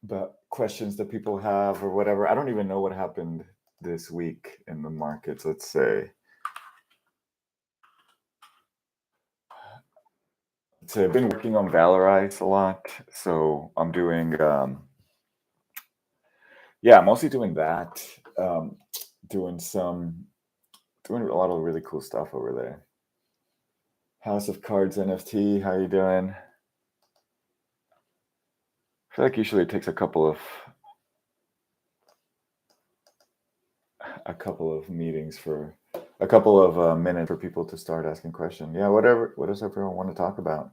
about questions that people have or whatever. I don't even know what happened this week in the markets. Let's say. So I've been working on Valorize a lot. So I'm doing, yeah, mostly doing that. Um, doing some, doing a lot of really cool stuff over there. House of Cards NFT, how you doing? I feel like usually it takes a couple of meetings for a couple of minutes for people to start asking questions. Yeah, whatever. What does everyone want to talk about?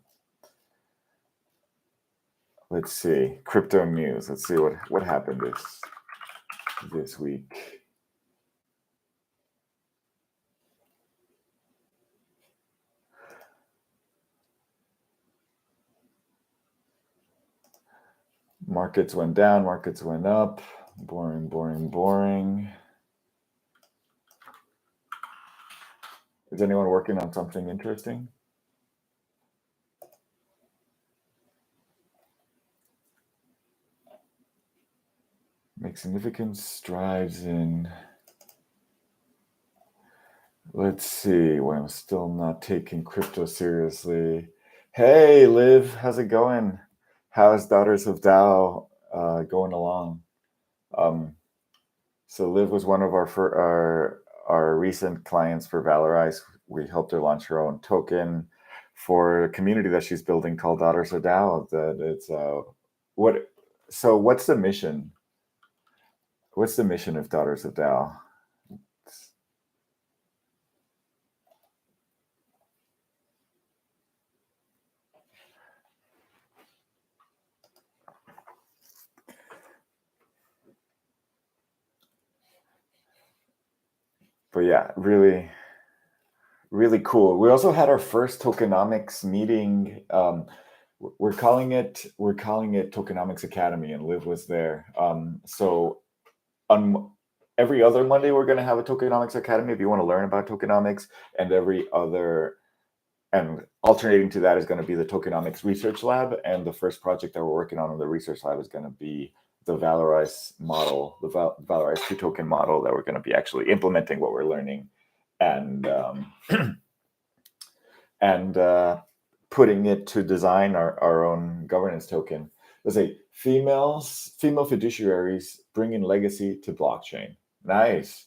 Let's see. Crypto news. Let's see what happened this week. Markets went down, markets went up. Boring, boring, boring. Is anyone working on something interesting? Make significant strides in. Let's see. When I'm still not taking crypto seriously. Hey, Liv, how's it going? How's Daughters of Dao going along? Um, so Liv was one of our recent clients for Valorize. We helped her launch her own token for a community that she's building called Daughters of Dao. That it's what. So what's the mission? What's the mission of Daughters of Dao? But yeah, really, really cool. We also had our first tokenomics meeting. We're calling it Tokenomics Academy, and Liv was there. So on every other Monday, we're going to have a Tokenomics Academy if you want to learn about tokenomics, and alternating to that is going to be the Tokenomics Research Lab. And the first project that we're working on in the Research Lab is going to be the Valorize model, the Valorize 2 token model that we're going to be actually implementing what we're learning and putting it to design our own governance token. Let's say female fiduciaries bringing legacy to blockchain. Nice.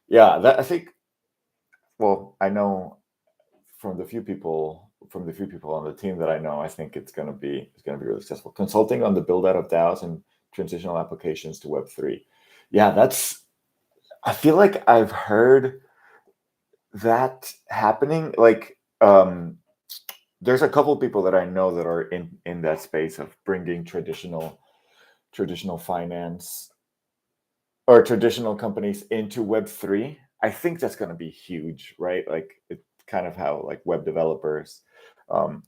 Yeah, that I think. Well, I know from the few people on the team that I know, I think it's going to be really successful. Consulting on the build out of DAOs and transitional applications to Web3. Yeah, that's. I feel like I've heard that happening. Like, there's a couple of people that I know that are in that space of bringing traditional finance or traditional companies into Web3. I think that's going to be huge, right? Like it's kind of how like web developers, um,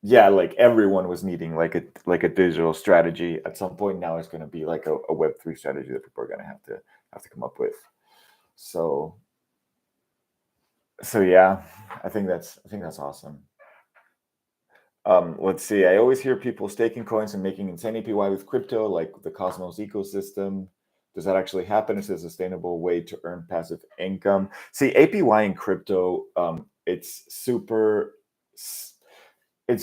yeah, like everyone was needing like a digital strategy at some point. Now it's going to be like a Web3 strategy that people are going to have to come up with. So yeah, I think that's awesome. Let's see. I always hear people staking coins and making insane APY with crypto, like the Cosmos ecosystem. Does that actually happen? Is it a sustainable way to earn passive income? See, APY in crypto, it's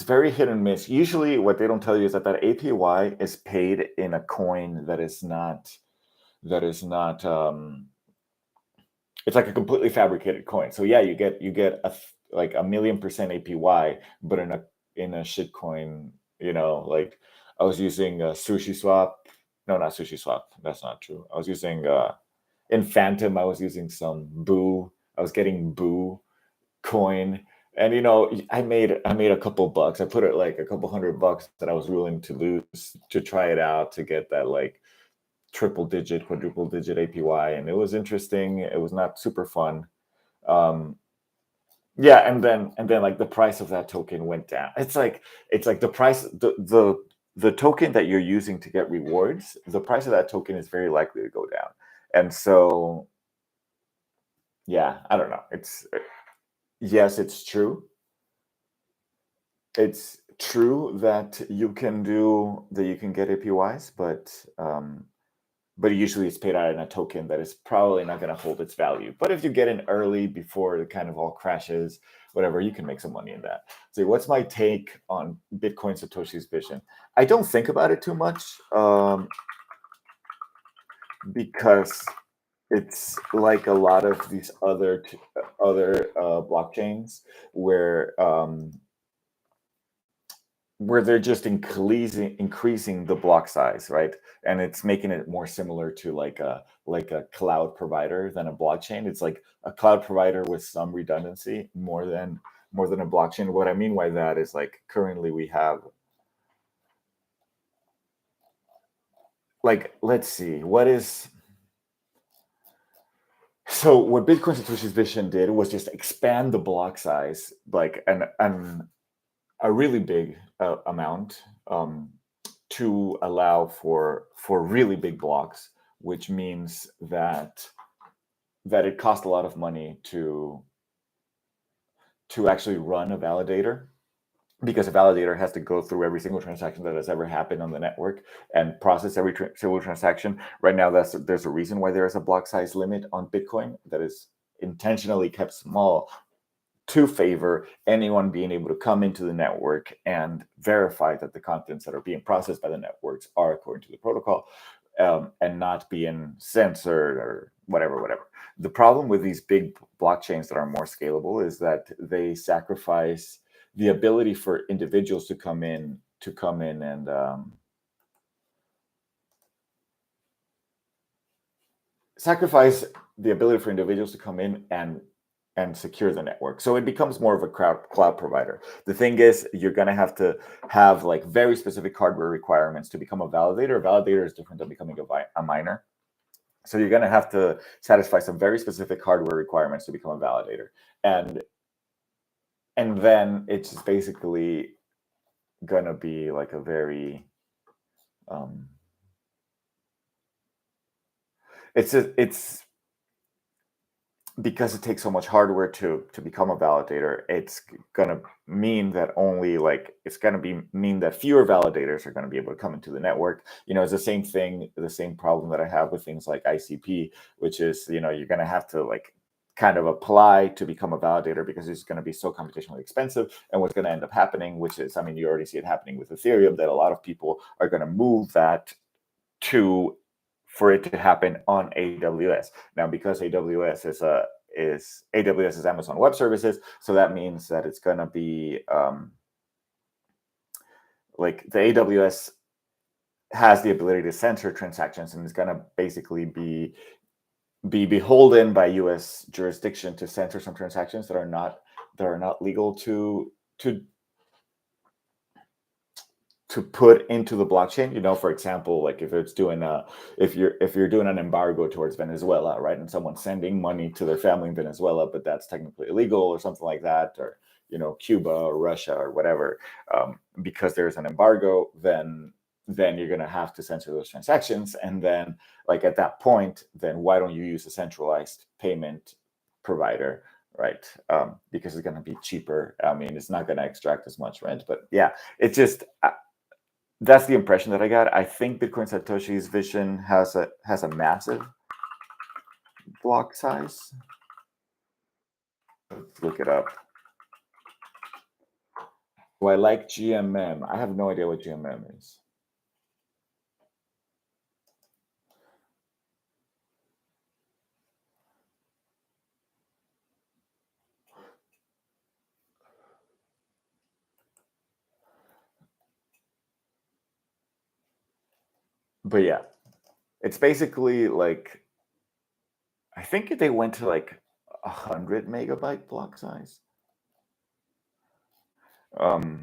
very hit and miss. Usually, what they don't tell you is that APY is paid in a coin that is not. It's like a completely fabricated coin. So yeah, you get like 1,000,000% APY, but in a shit coin, like I was using Sushi Swap. No, not Sushi Swap. That's not true. I was using in Phantom. I was using some Boo. I was getting Boo coin, and I made a couple bucks. I put it like a couple $100 that I was willing to lose to try it out to get that like triple digit, quadruple digit APY, and it was interesting. It was not super fun. Yeah, and then like the price of that token went down. It's like the price the token that you're using to get rewards, the price of that token is very likely to go down. And so yeah, I don't know. Yes, it's true. It's true that you can get APYs, but usually it's paid out in a token that is probably not going to hold its value. But if you get in early before it kind of all crashes, whatever, you can make some money in that. So what's my take on Bitcoin Satoshi's vision? I don't think about it too much, because it's like a lot of these other blockchains where they're just increasing the block size, right? And it's making it more similar to like a cloud provider than a blockchain. It's like a cloud provider with some redundancy more than a blockchain. What I mean by that is, like, currently we have, like, let's see, so what Bitcoin Satoshi's vision did was just expand the block size, like, and a really big amount, to allow for really big blocks, which means that it costs a lot of money to actually run a validator, because a validator has to go through every single transaction that has ever happened on the network and process every single transaction. Right now, there's a reason why there is a block size limit on Bitcoin that is intentionally kept small to favor anyone being able to come into the network and verify that the contents that are being processed by the networks are according to the protocol, and not being censored or whatever. The problem with these big blockchains that are more scalable is that they sacrifice the ability for individuals to come in and sacrifice the ability for individuals to come in and secure the network. So it becomes more of a cloud provider. The thing is, you're going to have like very specific hardware requirements to become a validator. A validator is different than becoming a miner. So you're going to have to satisfy some very specific hardware requirements to become a validator. And then it's basically going to be like a very it's because it takes so much hardware to become a validator. It's going to mean that mean that fewer validators are going to be able to come into the network. It's the same thing, the same problem that I have with things like ICP, which is, you're going to have to, like, kind of apply to become a validator because it's going to be so computationally expensive. And what's going to end up happening, which is, I mean, you already see it happening with Ethereum, that a lot of people are going to move that for it to happen on AWS. Now, because AWS is Amazon Web Services, so that means that it's going to be like the AWS has the ability to censor transactions, and it's going to basically be beholden by US jurisdiction to censor some transactions that are not legal to put into the blockchain. For example, like if you're doing an embargo towards Venezuela, right, and someone's sending money to their family in Venezuela, but that's technically illegal or something like that, or Cuba or Russia or whatever, because there's an embargo, then you're going to have to censor those transactions. And then, like, at that point, then why don't you use a centralized payment provider, right? Because it's going to be cheaper. I mean, it's not going to extract as much rent, but yeah, it's just that's the impression that I got. I think Bitcoin Satoshi's vision has a massive block size. Let's look it up. Do I like GMM? I have no idea what GMM is. But yeah, it's basically like, I think they went to like 100 megabyte block size. But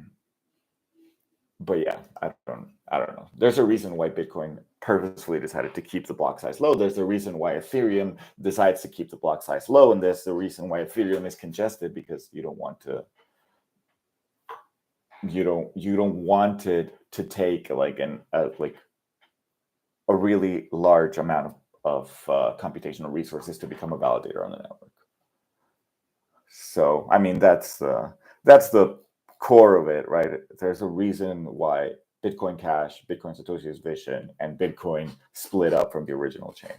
yeah, I don't know. There's a reason why Bitcoin purposefully decided to keep the block size low. There's a reason why Ethereum decides to keep the block size low, and there's the reason why Ethereum is congested, because you don't want it to take like a really large amount of computational resources to become a validator on the network. So, I mean, that's the core of it, right? There's a reason why Bitcoin Cash, Bitcoin Satoshi's vision, and Bitcoin split up from the original chain.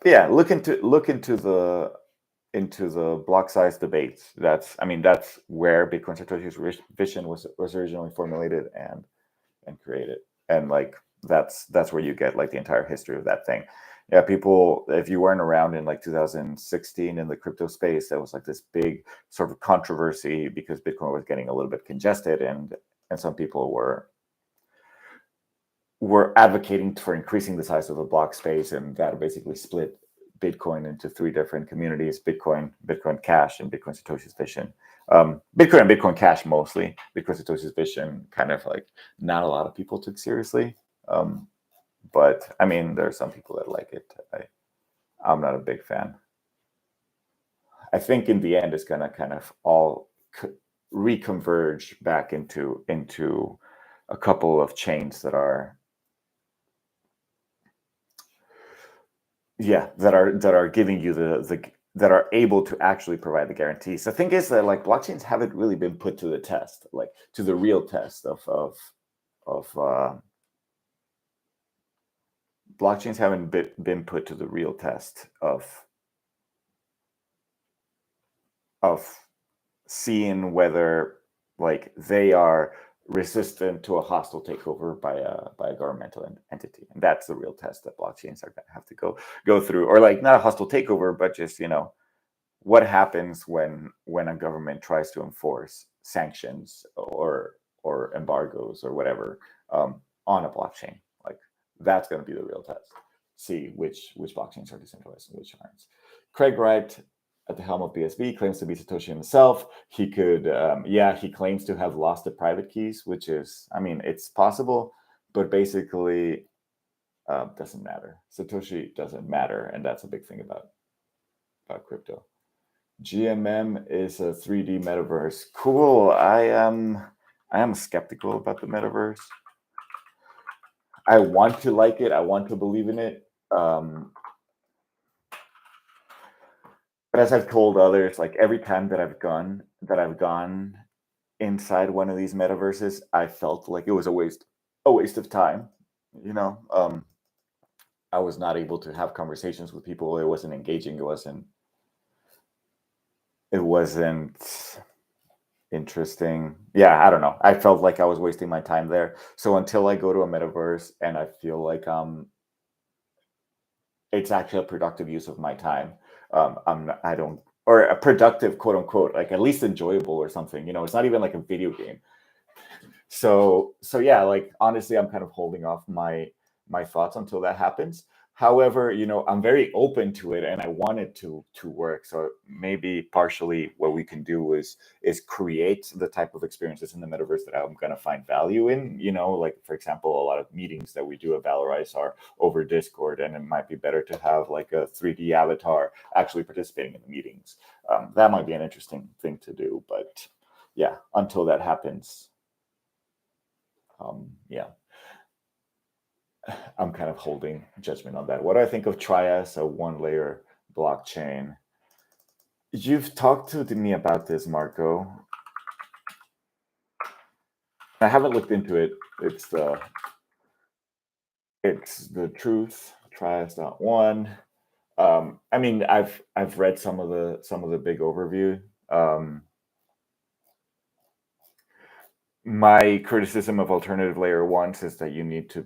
Yeah, look into the block size debates. That's where Bitcoin Satoshi's vision was originally formulated and created, and like that's where you get like the entire history of that thing. Yeah, people, if you weren't around in like 2016 in the crypto space, there was like this big sort of controversy because Bitcoin was getting a little bit congested, and some people were advocating for increasing the size of the block space, and that basically split Bitcoin into three different communities: Bitcoin, Bitcoin Cash, and Bitcoin Satoshi's vision. Bitcoin and Bitcoin Cash mostly. Bitcoin Satoshi's vision kind of like not a lot of people took seriously. But I mean, there are some people that like it. I'm not a big fan. I think in the end, it's gonna kind of all reconverge back into a couple of chains that are giving you the that are able to actually provide the guarantees. The thing is that like blockchains haven't really been put to the test, like to the real test of blockchains haven't been put to the real test of seeing whether like they are resistant to a hostile takeover by a governmental entity, and that's the real test that blockchains are going to have to go through, or like not a hostile takeover, but just what happens when a government tries to enforce sanctions or embargoes or whatever on a blockchain. Like that's going to be the real test. See which blockchains are decentralized and which aren't. Craig Wright, at the helm of BSV, claims to be Satoshi himself. He could, he claims to have lost the private keys, which is, it's possible, but basically doesn't matter. Satoshi doesn't matter, and that's a big thing about crypto. GMM is a 3D metaverse. Cool. I am skeptical about the metaverse. I want to like it. I want to believe in it. But as I've told others, like every time that I've gone inside one of these metaverses, I felt like it was a waste of time. I was not able to have conversations with people. It wasn't engaging. It wasn't interesting. Yeah, I don't know. I felt like I was wasting my time there. So until I go to a metaverse and I feel like it's actually a productive use of my time, I don't, or a productive quote unquote, like at least enjoyable or something. It's not even like a video game. So yeah, like honestly, I'm kind of holding off my thoughts until that happens. However, I'm very open to it and I want it to work. So maybe partially what we can do is create the type of experiences in the metaverse that I'm going to find value in. Like for example, a lot of meetings that we do at Valorize are over Discord, and it might be better to have like a 3D avatar actually participating in the meetings. That might be an interesting thing to do, but yeah, until that happens, yeah, I'm kind of holding judgment on that. What do I think of Trias, a one-layer blockchain? You've talked to me about this, Marco. I haven't looked into it. It's the truth. Trias.1. I've read some of the big overview. My criticism of alternative layer ones is that you need to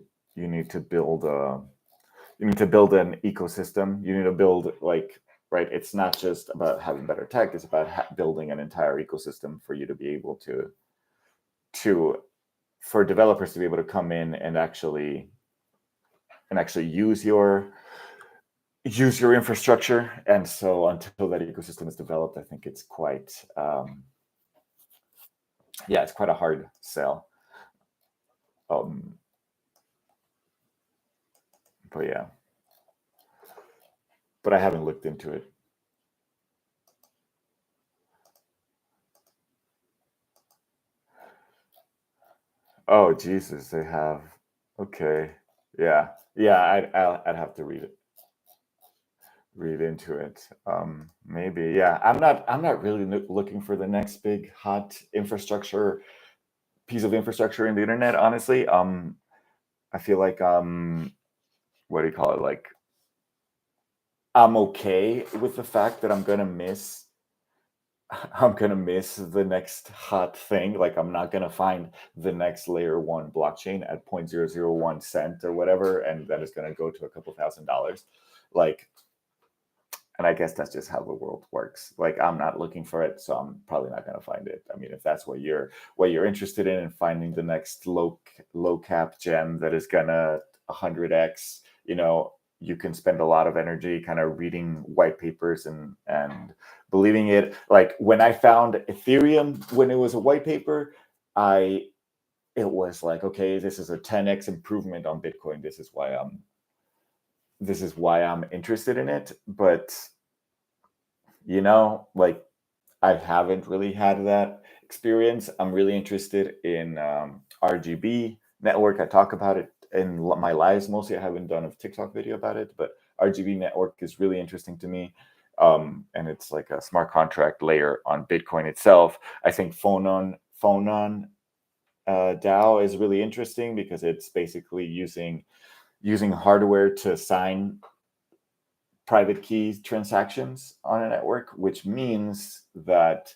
build an ecosystem. You need to build right. It's not just about having better tech. It's about building an entire ecosystem for you to be able for developers to be able to come in and actually use your infrastructure. And so until that ecosystem is developed, I think it's quite it's quite a hard sell. But yeah, but I haven't looked into it. Oh Jesus, they have. Okay, yeah. I'd have to read it. read into it. Maybe, yeah. I'm not really looking for the next big hot infrastructure piece of infrastructure in the internet, honestly. I feel like what do you call it? Like I'm okay with the fact that I'm gonna miss the next hot thing. Like I'm not gonna find the next layer one blockchain at 0.001 cent or whatever, and then it's gonna go to a couple $1,000s. Like, and I guess that's just how the world works. Like I'm not looking for it, so I'm probably not gonna find it. I mean, if that's what you're interested in, and finding the next low cap gem that is gonna 100x, you can spend a lot of energy kind of reading white papers and believing it. Like when I found Ethereum when it was a white paper, I it was like, okay, this is a 10x improvement on Bitcoin. This is why I'm interested in it. But like I haven't really had that experience. I'm really interested in RGB network. I talk about it in my lives mostly. I haven't done a TikTok video about it, but RGB network is really interesting to me. And it's like a smart contract layer on Bitcoin itself. I think Phonon DAO is really interesting because it's basically using hardware to sign private key transactions on a network, which means that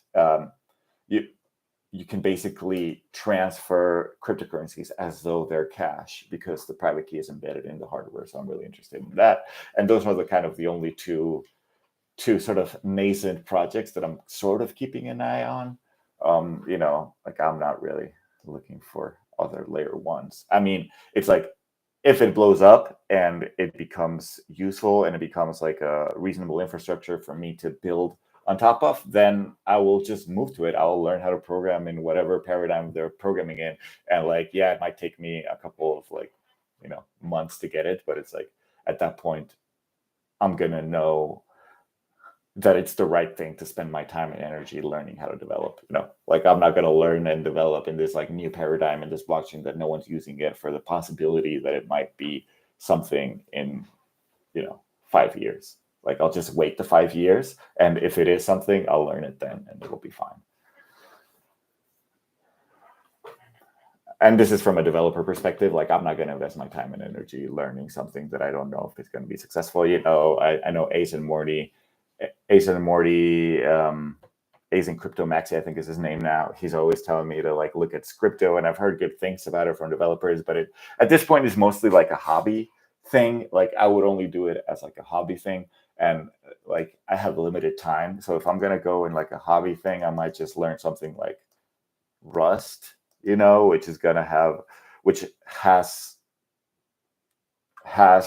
you you can basically transfer cryptocurrencies as though they're cash because the private key is embedded in the hardware. So I'm really interested in that. And those are the kind of the only two sort of nascent projects that I'm sort of keeping an eye on. Like I'm not really looking for other layer ones. I mean, it's like if it blows up and it becomes useful and it becomes like a reasonable infrastructure for me to build on top of, then I will just move to it. I'll learn how to program in whatever paradigm they're programming in. And like, yeah, it might take me a couple of like, months to get it, but it's like at that point, I'm gonna know that it's the right thing to spend my time and energy learning how to develop. Like I'm not going to learn and develop in this like new paradigm in this blockchain that no one's using yet for the possibility that it might be something in 5 years. Like I'll just wait the 5 years, and if it is something, I'll learn it then and it'll be fine. And this is from a developer perspective. Like I'm not going to invest my time and energy learning something that I don't know if it's going to be successful. I know Ace and Morty, Ace and Cryptomaxi, I think is his name now. He's always telling me to like look at Scripto, and I've heard good things about it from developers. But it at this point is mostly like a hobby thing. Like I would only do it as like a hobby thing, and like I have limited time. So if I'm gonna go in like a hobby thing, I might just learn something like Rust, which is gonna have, which has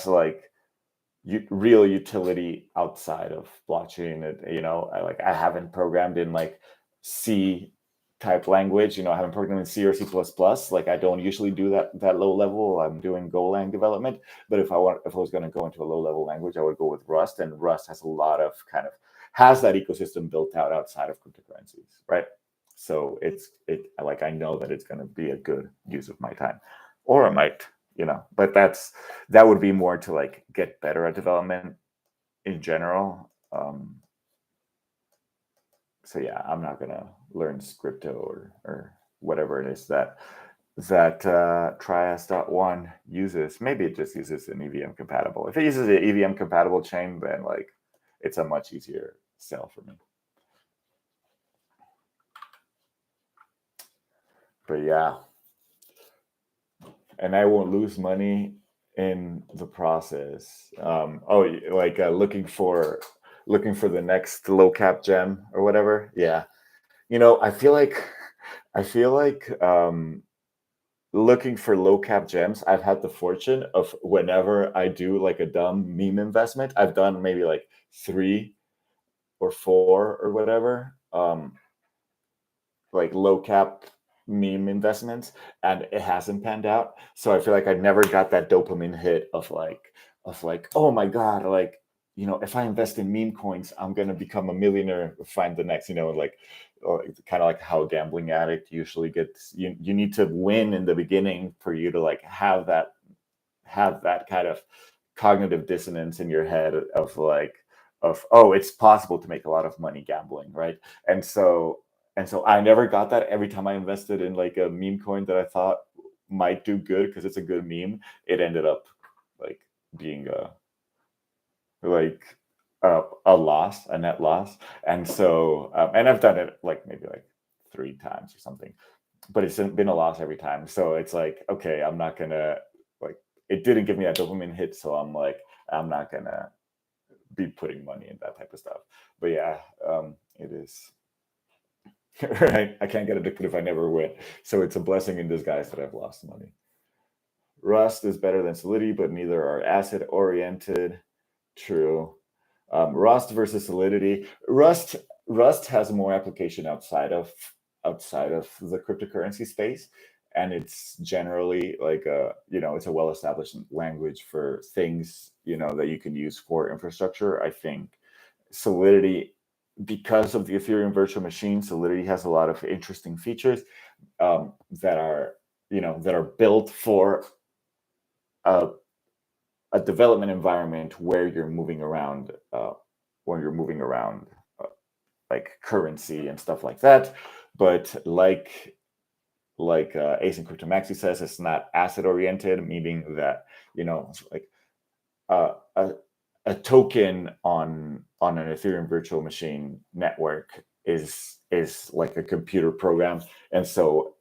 like real utility outside of blockchain. I haven't programmed in like C type language. I haven't programmed in C or C++. Like I don't usually do that low level. I'm doing Golang development. But if I was going to go into a low level language, I would go with Rust. And Rust has a lot of has that ecosystem built out outside of cryptocurrencies, right? So like I know that it's going to be a good use of my time, or I might, but that would be more to like get better at development in general. So yeah, I'm not gonna learn Scripto or whatever it is that Trias.1 uses. Maybe it just uses an EVM compatible. If it uses an EVM compatible chain, then like it's a much easier sell for me. But yeah, and I won't lose money in the process. Looking for the next low cap gem or whatever. Yeah, I feel like looking for low cap gems. I've had the fortune of whenever I do like a dumb meme investment, I've done maybe like 3 or 4 or whatever. Like low cap meme investments, and it hasn't panned out. So I feel like I never got that dopamine hit of like oh my god, like if I invest in meme coins, I'm gonna become a millionaire, find the next, like kind of like how a gambling addict usually gets. You need to win in the beginning for you to like have that kind of cognitive dissonance in your head of like, oh, it's possible to make a lot of money gambling, right? And so I never got that. Every time I invested in like a meme coin that I thought might do good because it's a good meme, it ended up like being like a loss, a net loss. And so and I've done it like maybe like 3 times or something, but it's been a loss every time. So it's like, okay, I'm not gonna like, it didn't give me that dopamine hit, so I'm like, I'm not gonna be putting money in that type of stuff. But yeah, it is right. I can't get addicted if I never win. So it's a blessing in disguise that I've lost money. Rust is better than Solidity, but neither are asset oriented. True. Rust versus Solidity. Rust has more application outside of the cryptocurrency space, and it's generally like a, it's a well established language for things, that you can use for infrastructure. I think Solidity, because of the Ethereum virtual machine, Solidity has a lot of interesting features that are that are built for a, a development environment where you're moving around when you're moving around like currency and stuff like that. But like Ace and Cryptomaxi says, it's not asset oriented, meaning that like a token on an Ethereum virtual machine network is like a computer program, and so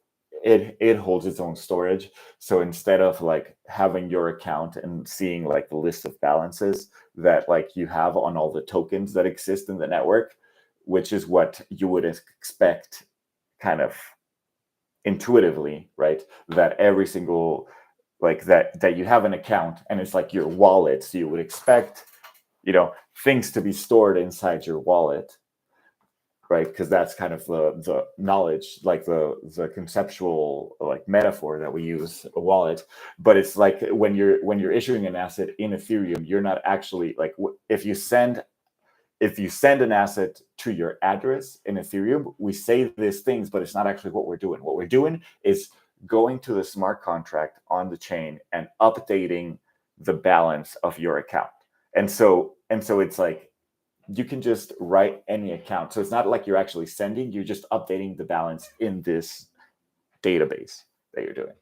it holds its own storage. So instead of like having your account and seeing like the list of balances that like you have on all the tokens that exist in the network, which is what you would expect kind of intuitively, right? That every single like that you have an account and it's like your wallet, so you would expect things to be stored inside your wallet, right? Because that's kind of the knowledge, like the conceptual like metaphor that we use, a wallet. But it's like when you're issuing an asset in Ethereum, you're not actually like, if you send an asset to your address in Ethereum, we say these things, but it's not actually what we're doing. What we're doing is going to the smart contract on the chain and updating the balance of your account. And so it's like you can just write any account. So it's not like you're actually sending, you're just updating the balance in this database that you're doing.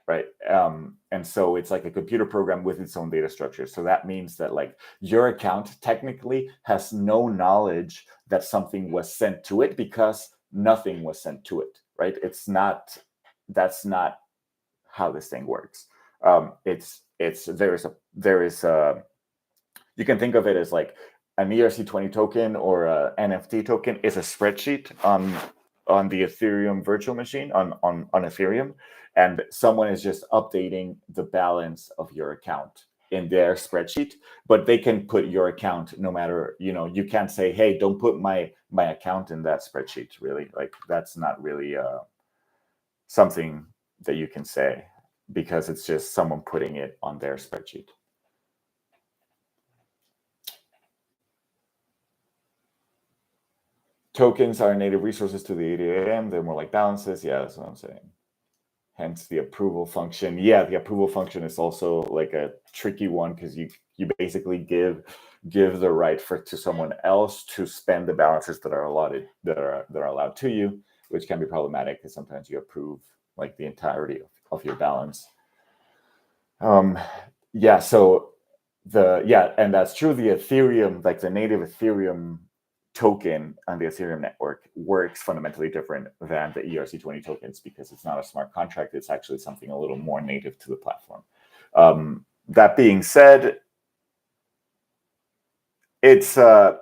Right. And so it's like a computer program with its own data structure. So that means that like your account technically has no knowledge that something was sent to it because nothing was sent to it. Right. That's not how this thing works. There is you can think of it as like an ERC20 token or a NFT token is a spreadsheet on the Ethereum virtual machine on Ethereum, and someone is just updating the balance of your account in their spreadsheet. But they can put your account no matter, you can't say, hey, don't put my account in that spreadsheet. Really, like that's not really something that you can say, because it's just someone putting it on their spreadsheet. Tokens are native resources to the EDAM. They're more like balances. Yeah, that's what I'm saying. Hence the approval function. Yeah, the approval function is also like a tricky one, because you basically give the right to someone else to spend the balances that are allotted, that are allowed to you, which can be problematic because sometimes you approve like the entirety of your balance. Yeah, so and that's true. The Ethereum, like the native Ethereum token on the Ethereum network, works fundamentally different than the ERC20 tokens, because it's not a smart contract. It's actually something a little more native to the platform. That being said, it's a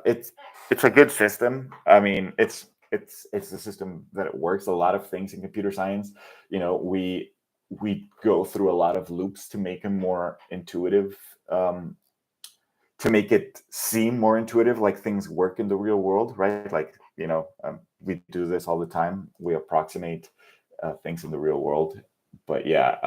good system. I mean, it's the system that it works. A lot of things in computer science, we go through a lot of loops to make them more intuitive, to make it seem more intuitive, like things work in the real world, right? Like, we do this all the time. We approximate things in the real world. But yeah,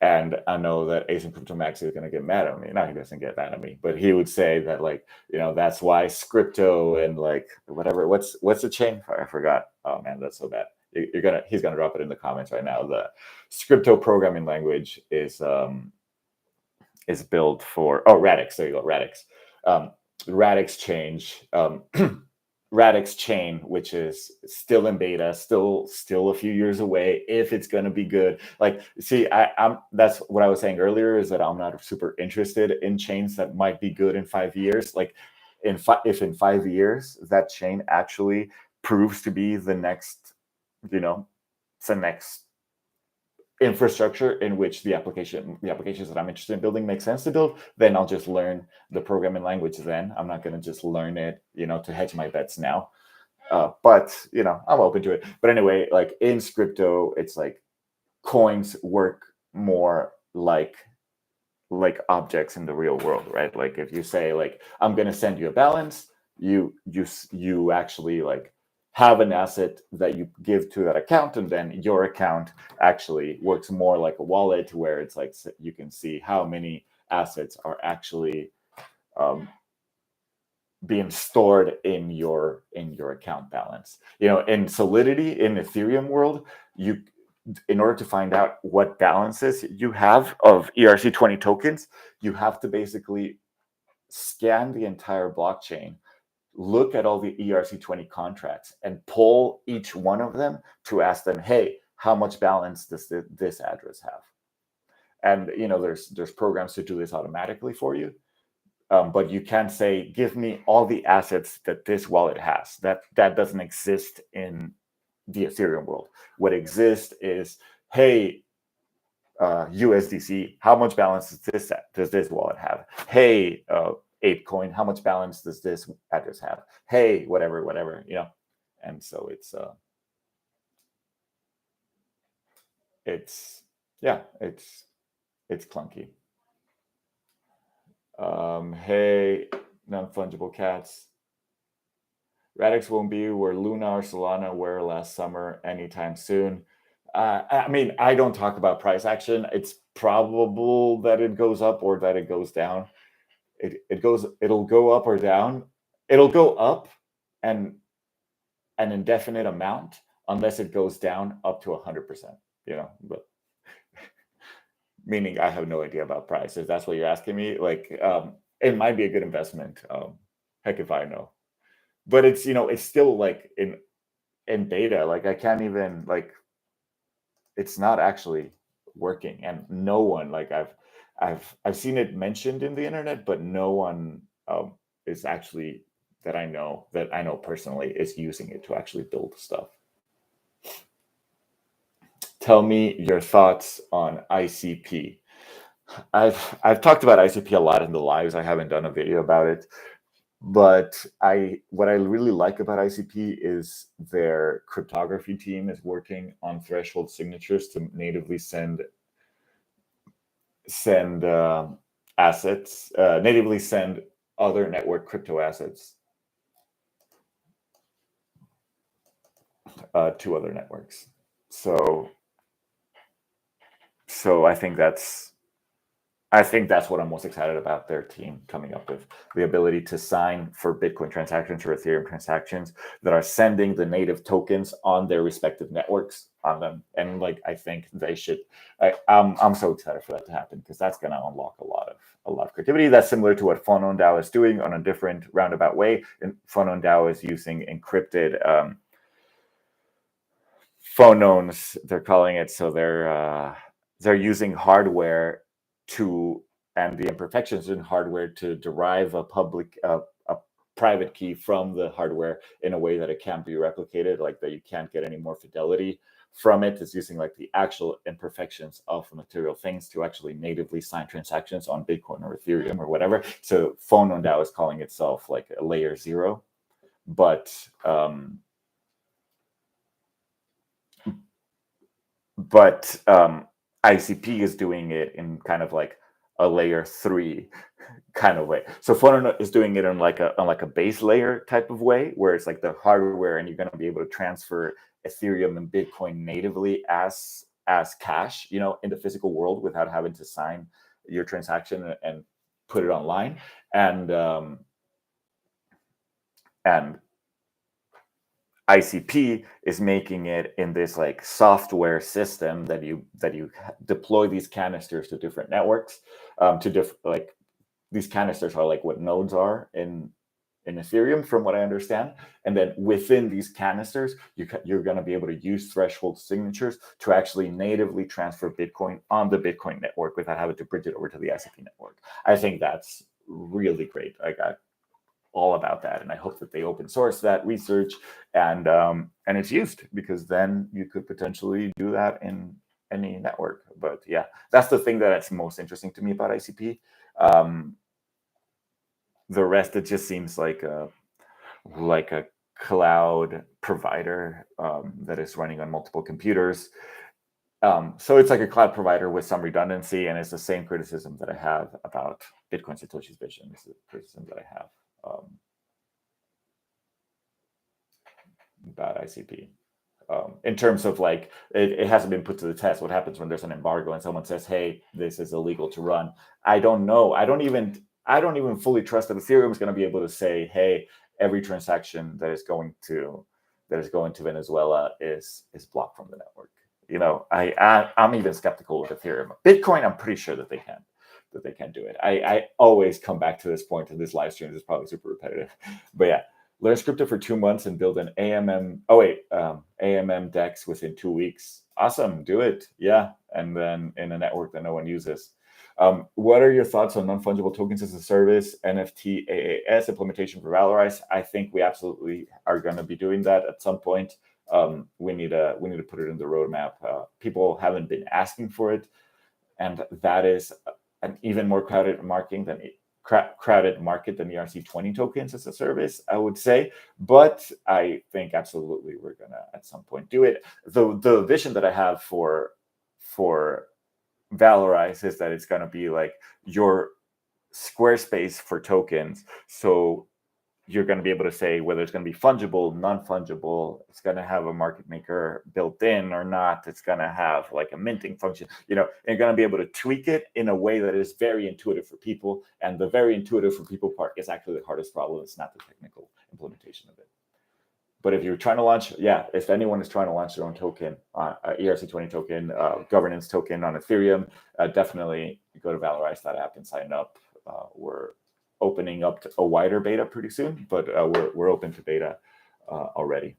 and I know that Ace and Cryptomaxi is going to get mad at me. No, he doesn't get mad at me, but he would say that, like, that's why Scripto and like whatever. What's the chain? I forgot. Oh man, that's so bad. He's gonna drop it in the comments right now. The Scripto programming language is built for Radix. There you go, Radix. Radix change, Radix chain, which is still in beta, still a few years away. If it's going to be good, like, see, I'm that's what I was saying earlier, is that I'm not super interested in chains that might be good in 5 years. Like, if in 5 years that chain actually proves to be the next, the next infrastructure in which the applications that I'm interested in building make sense to build, then I'll just learn the programming language. Then I'm not going to just learn it, to hedge my bets now. But I'm open to it. But anyway, like in Scripto, it's like coins work more like objects in the real world, right? Like if you say, like, I'm going to send you a balance, you actually like have an asset that you give to that account, and then your account actually works more like a wallet, where it's like you can see how many assets are actually being stored in your account balance. In Solidity, in Ethereum world, you in order to find out what balances you have of ERC20 tokens, you have to basically scan the entire blockchain, look at all the ERC20 contracts, and pull each one of them to ask them, hey, how much balance does this address have? And there's programs to do this automatically for you. But you can say, give me all the assets that this wallet has. That doesn't exist in the Ethereum world. What exists is, hey, USDC, how much balance does this wallet have? Hey, ApeCoin, how much balance does this address have? Hey, whatever. And so it's clunky. Hey, non-fungible cats. Radix won't be where Luna or Solana were last summer anytime soon. I mean, I don't talk about price action. It's probable that it goes up or that it goes down. It'll go up or down. It'll go up and an indefinite amount, unless it goes down up to 100%. But meaning I have no idea about price. If that's what you're asking me, like, it might be a good investment. Heck if I know. But it's it's still like in beta. Like, I can't even, like, it's not actually working, and no one, like, I've seen it mentioned in the internet, but no one is actually, that I know personally, is using it to actually build stuff. Tell me your thoughts on ICP. I've talked about ICP a lot in the lives. I haven't done a video about it, but what I really like about ICP is their cryptography team is working on threshold signatures to natively send assets, natively send other network crypto assets to other networks. So I think that's what I'm most excited about, their team coming up with, the ability to sign for Bitcoin transactions or Ethereum transactions that are sending the native tokens on their respective networks on them. And like, I think they should, I'm so excited for that to happen, because that's going to unlock a lot of creativity. That's similar to what Phonon DAO is doing on a different roundabout way. And Phonon DAO is using encrypted phonons, they're calling it. So they're using hardware and the imperfections in hardware to derive a private key from the hardware in a way that it can't be replicated, like that you can't get any more fidelity from it. It's using like the actual imperfections of material things to actually natively sign transactions on Bitcoin or Ethereum or whatever. So Phonon DAO is calling itself like a layer 0, but ICP is doing it in kind of like a layer 3 kind of way. So Phonon is doing it on like a base layer type of way, where it's like the hardware, and you're going to be able to transfer Ethereum and Bitcoin natively as cash, in the physical world, without having to sign your transaction and put it online. And ICP is making it in this like software system that you deploy these canisters to different networks, these canisters are like what nodes are in Ethereum, from what I understand. And then within these canisters, you're going to be able to use threshold signatures to actually natively transfer Bitcoin on the Bitcoin network without having to bridge it over to the ICP network. I think that's really great. I got all about that, and I hope that they open source that research and it's used, because then you could potentially do that in any network. But yeah, that's the thing that's most interesting to me about ICP. Um, the rest, it just seems like a cloud provider that is running on multiple computers. So it's like a cloud provider with some redundancy, and it's the same criticism that I have about Bitcoin Satoshi's vision. It's the criticism that I have about ICP. In terms of like, it hasn't been put to the test. What happens when there's an embargo and someone says, "Hey, this is illegal to run"? I don't know. I don't even fully trust that Ethereum is going to be able to say, "Hey, every transaction that is going to Venezuela is blocked from the network." You know, I'm even skeptical with Ethereum. Bitcoin, I'm pretty sure that they can do it. I always come back to this point, and this live stream is probably super repetitive, but yeah. Learn crypto for 2 months and build an AMM DEX within 2 weeks. Awesome, do it. Yeah, and then in a network that no one uses. What are your thoughts on non-fungible tokens as a service, NFT, AAS implementation for Valorize? I think we absolutely are going to be doing that at some point. We need to put it in the roadmap. People haven't been asking for it, and that is an even more crowded market than the ERC20 tokens as a service, I would say. But I think absolutely we're gonna at some point do it. The vision that I have for Valorize is that it's gonna be like your Squarespace for tokens. So you're going to be able to say whether it's going to be fungible, non-fungible. It's going to have a market maker built in or not. It's going to have like a minting function, and you're going to be able to tweak it in a way that is very intuitive for people. And the very intuitive for people part is actually the hardest problem. It's not the technical implementation of it. But if you're trying to launch, if anyone is trying to launch their own token, ERC20 token, governance token on Ethereum, definitely go to Valorize that app and sign up. We're opening up to a wider beta pretty soon, but we're open to beta already.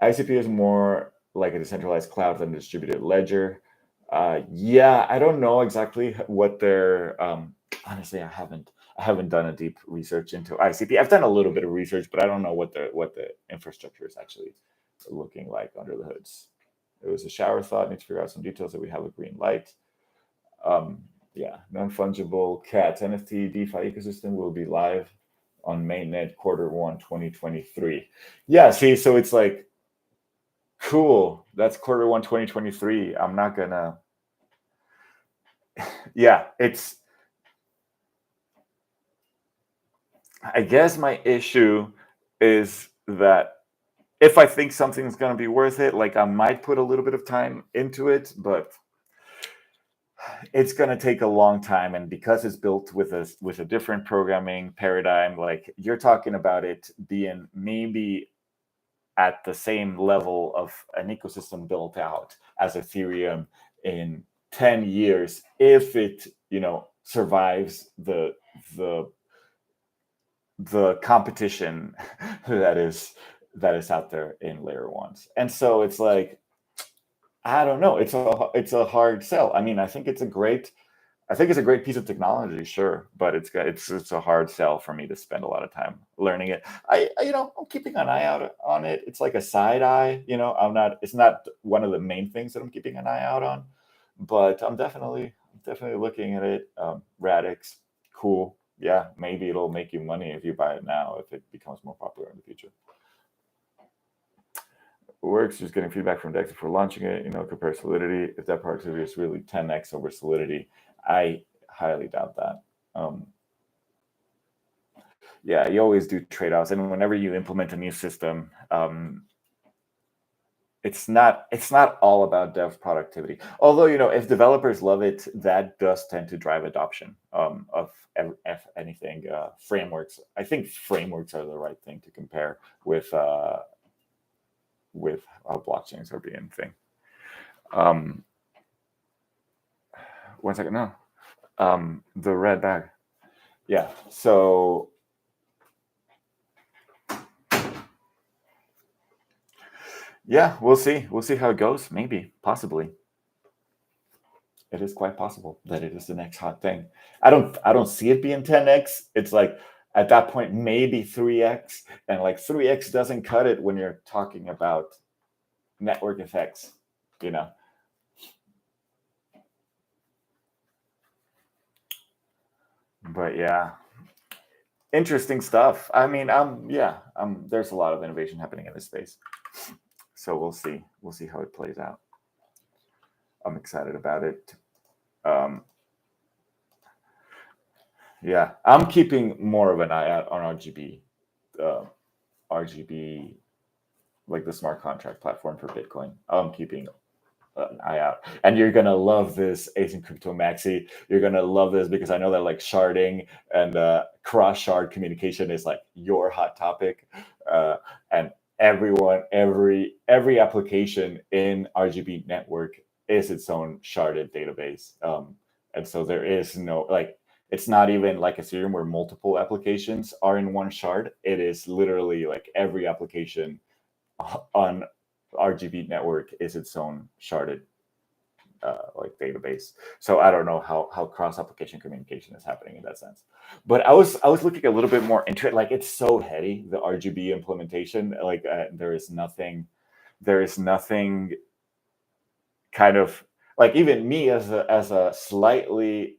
ICP is more like a decentralized cloud than a distributed ledger. I don't know exactly what they're. Honestly, I haven't done a deep research into ICP. I've done a little bit of research, but I don't know what the infrastructure is actually looking like under the hoods. It was a shower thought. Need to figure out some details that we have a green light. Non-fungible cats NFT DeFi ecosystem will be live on mainnet Q1 2023. Yeah, see, so it's like, cool. That's Q1 2023. I'm not gonna. Yeah, it's. I guess my issue is that if I think something's gonna be worth it, like I might put a little bit of time into it, but it's going to take a long time, and because it's built with a different programming paradigm, like you're talking about it being maybe at the same level of an ecosystem built out as Ethereum in 10 years, if it survives the competition that is out there in layer ones. And so it's like, I don't know. It's a hard sell. I mean, I think it's a great piece of technology, sure, but it's a hard sell for me to spend a lot of time learning it. I'm keeping an eye out on it. It's like a side eye. It's not one of the main things that I'm keeping an eye out on, but I'm definitely looking at it. Radix, cool. Yeah, maybe it'll make you money if you buy it now, if it becomes more popular in the future. Works, just getting feedback from Dex before launching it, compare Solidity. If that productivity is really 10x over Solidity, I highly doubt that. You always do trade-offs, and whenever you implement a new system, it's not all about dev productivity. Although, if developers love it, that does tend to drive adoption of anything. Frameworks. I think frameworks are the right thing to compare with how blockchains are being thing. 1 second now. The red bag. Yeah. So yeah, we'll see. We'll see how it goes. Maybe, possibly. It is quite possible that it is the next hot thing. I don't see it being 10x. It's like at that point maybe 3x, and like 3x doesn't cut it when you're talking about network effects, you know. But yeah, interesting stuff. I mean, yeah, there's a lot of innovation happening in this space. So we'll see. We'll see how it plays out. I'm excited about it. Um, yeah, I'm keeping more of an eye out on RGB, like the smart contract platform for Bitcoin. I'm keeping an eye out, and you're gonna love this, Ace and Crypto Maxi. You're gonna love this because I know that like sharding and cross shard communication is like your hot topic, and every application in RGB network is its own sharded database, and so there is no like. It's not even like Ethereum where multiple applications are in one shard. It is literally like every application on RGB network is its own sharded like database. So I don't know how cross application communication is happening in that sense. But I was looking a little bit more into it. Like it's so heady, the RGB implementation. Like there is nothing kind of like even me as a slightly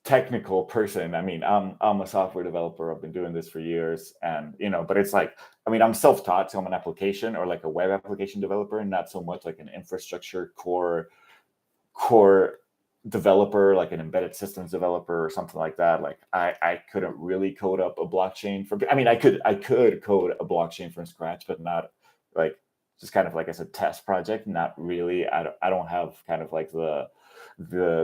technical person. I mean, I'm a software developer. I've been doing this for years, and but it's like, I mean, I'm self-taught, so I'm an application or like a web application developer, and not so much like an infrastructure core developer, like an embedded systems developer or something like that. Like I couldn't really code up a blockchain for. I mean, I could code a blockchain from scratch, but not like just kind of like as a test project. Not really. I don't have kind of like the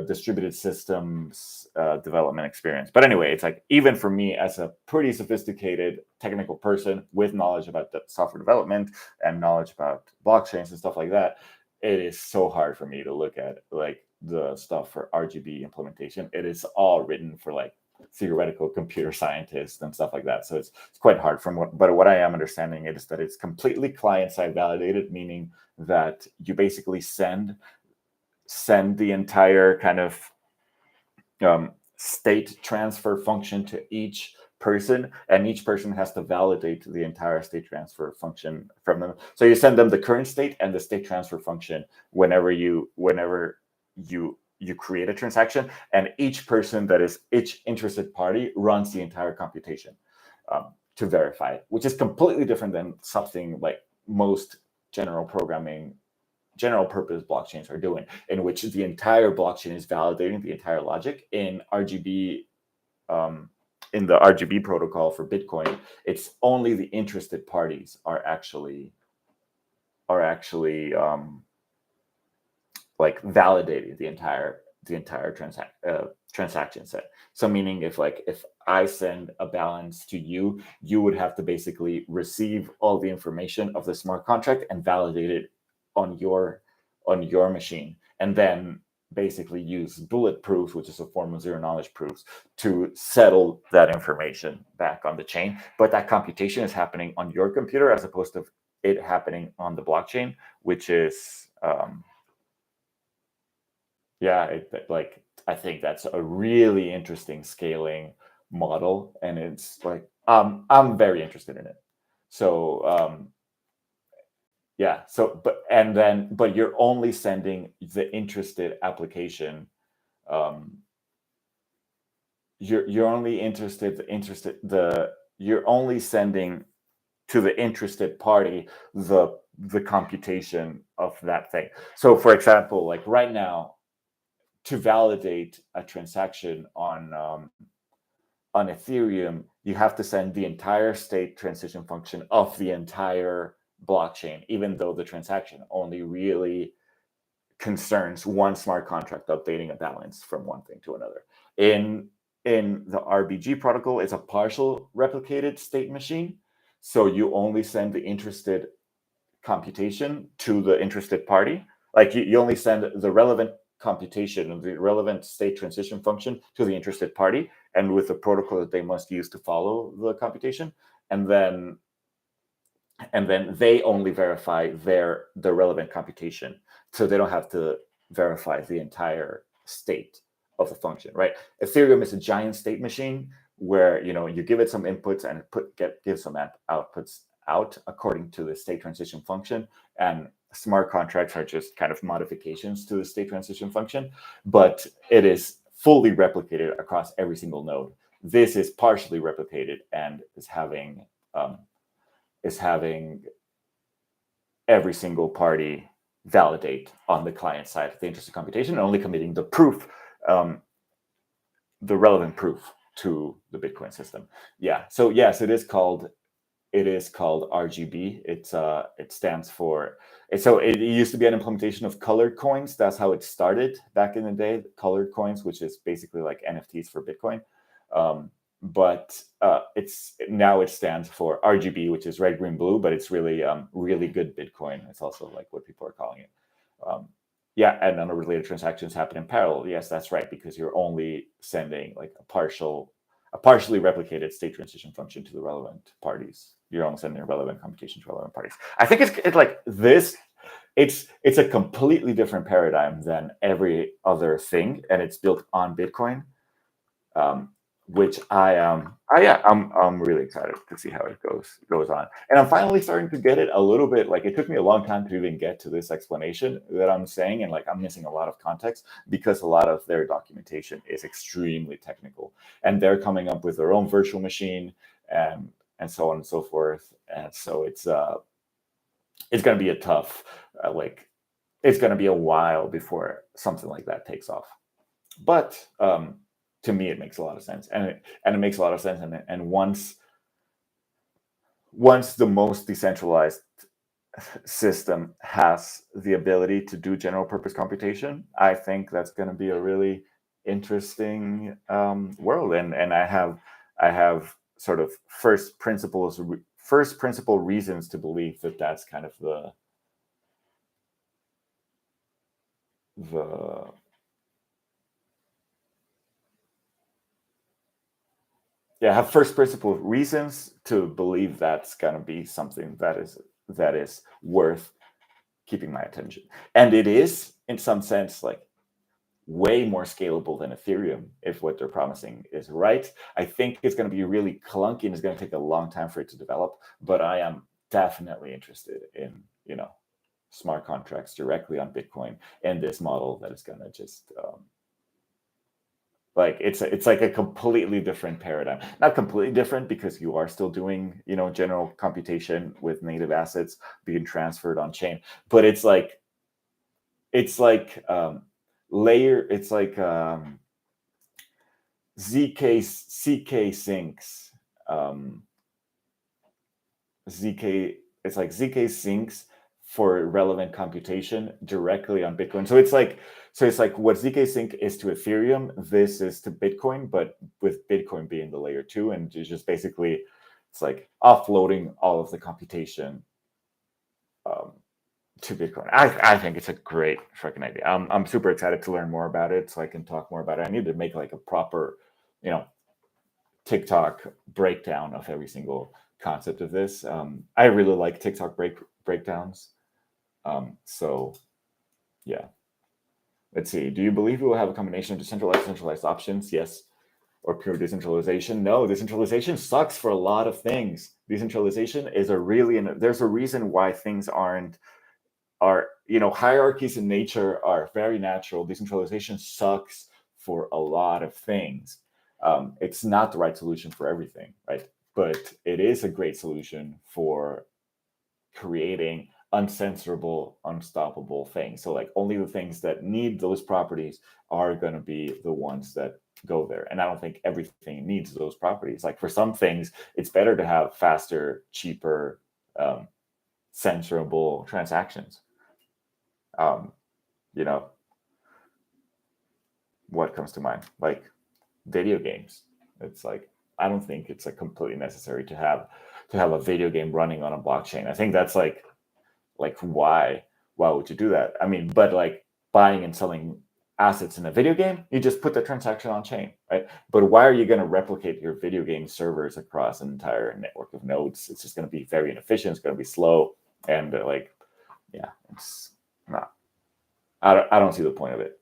distributed systems development experience. But anyway, it's like even for me as a pretty sophisticated technical person with knowledge about the software development and knowledge about blockchains and stuff like that, it is so hard for me to look at like the stuff for RGB implementation. It is all written for like theoretical computer scientists and stuff like that. So it's quite hard but what I am understanding is that it's completely client side validated, meaning that you basically send the entire kind of state transfer function to each person, and each person has to validate the entire state transfer function from them. So you send them the current state and the state transfer function whenever you create a transaction, and each interested party runs the entire computation to verify it, which is completely different than something like most general purpose blockchains are doing, in which the entire blockchain is validating the entire logic. In the RGB protocol for Bitcoin, it's only the interested parties are actually like validating the entire transaction set. So meaning if I send a balance to you, you would have to basically receive all the information of the smart contract and validate it on your machine, and then basically use bulletproofs, which is a form of zero knowledge proofs, to settle that information back on the chain. But that computation is happening on your computer as opposed to it happening on the blockchain, which is yeah, like I think that's a really interesting scaling model, and it's like I'm very interested in it. So yeah, so but you're only sending the interested application. Um, you're only you're only sending to the interested party the computation of that thing. So for example, like right now, to validate a transaction on Ethereum, you have to send the entire state transition function of the entire blockchain, even though the transaction only really concerns one smart contract updating a balance from one thing to another. In the RBG protocol, it's a partial replicated state machine. So you only send the interested computation to the interested party, Like you only send the relevant computation, the relevant state transition function to the interested party, and with the protocol that they must use to follow the computation, and then they only verify the relevant computation, so they don't have to verify the entire state of the function, right? Ethereum is a giant state machine where you give it some inputs and give some outputs out according to the state transition function, and smart contracts are just kind of modifications to the state transition function, but it is fully replicated across every single node. This is partially replicated and is having every single party validate on the client side of the interested computation, and only committing the proof, the relevant proof to the Bitcoin system. Yeah. So yes, it is called RGB. It stands for. So it used to be an implementation of colored coins. That's how it started back in the day. Colored coins, which is basically like NFTs for Bitcoin. But it stands for RGB, which is red, green, blue, but it's really really good Bitcoin. It's also like what people are calling it. Yeah, and unrelated transactions happen in parallel. Yes, that's right, because you're only sending like a partially replicated state transition function to the relevant parties. You're only sending a relevant computation to relevant parties. I think it's like this. It's a completely different paradigm than every other thing, and it's built on Bitcoin. Which I'm really excited to see how it goes on. And I'm finally starting to get it a little bit. Like, it took me a long time to even get to this explanation that I'm saying, and like I'm missing a lot of context because a lot of their documentation is extremely technical, and they're coming up with their own virtual machine and so on and so forth. And so it's going to be a tough it's going to be a while before something like that takes off. But to me, it makes a lot of sense, and it makes a lot of sense. And once the most decentralized system has the ability to do general purpose computation, I think that's going to be a really interesting world. And I have sort of first principle reasons to believe that that's kind of the I have first principle reasons to believe that's going to be something that is worth keeping my attention. And it is, in some sense, like way more scalable than Ethereum if what they're promising is right. I think it's going to be really clunky and it's going to take a long time for it to develop, but I am definitely interested in, smart contracts directly on Bitcoin and this model that is going to just like it's like a completely different paradigm. Not completely different, because you are still doing general computation with native assets being transferred on chain, but it's like layer. It's like CK syncs. ZK. It's like ZK syncs for relevant computation directly on Bitcoin. So it's like what ZK sync is to Ethereum, this is to Bitcoin, but with Bitcoin being the layer 2, and it's just basically it's like offloading all of the computation to Bitcoin. I think it's a great freaking idea. I'm super excited to learn more about it so I can talk more about it. I need to make like a proper, TikTok breakdown of every single concept of this. I really like TikTok breakdowns. So yeah. Let's see. Do you believe we will have a combination of decentralized, centralized options? Yes. Or pure decentralization? No. Decentralization sucks for a lot of things. Decentralization is there's a reason why things hierarchies in nature are very natural. Decentralization sucks for a lot of things. It's not the right solution for everything, right? But it is a great solution for creating uncensorable, unstoppable things. So like only the things that need those properties are going to be the ones that go there. And I don't think everything needs those properties. Like for some things, it's better to have faster, cheaper, censorable transactions. What comes to mind? Like video games. It's like, I don't think it's like completely necessary to have a video game running on a blockchain. I think that's like why why would you do that? I mean, but like buying and selling assets in a video game, you just put the transaction on chain, right? But why are you going to replicate your video game servers across an entire network of nodes? It's just going to be very inefficient. It's going to be slow, and yeah, it's not. I don't see the point of it.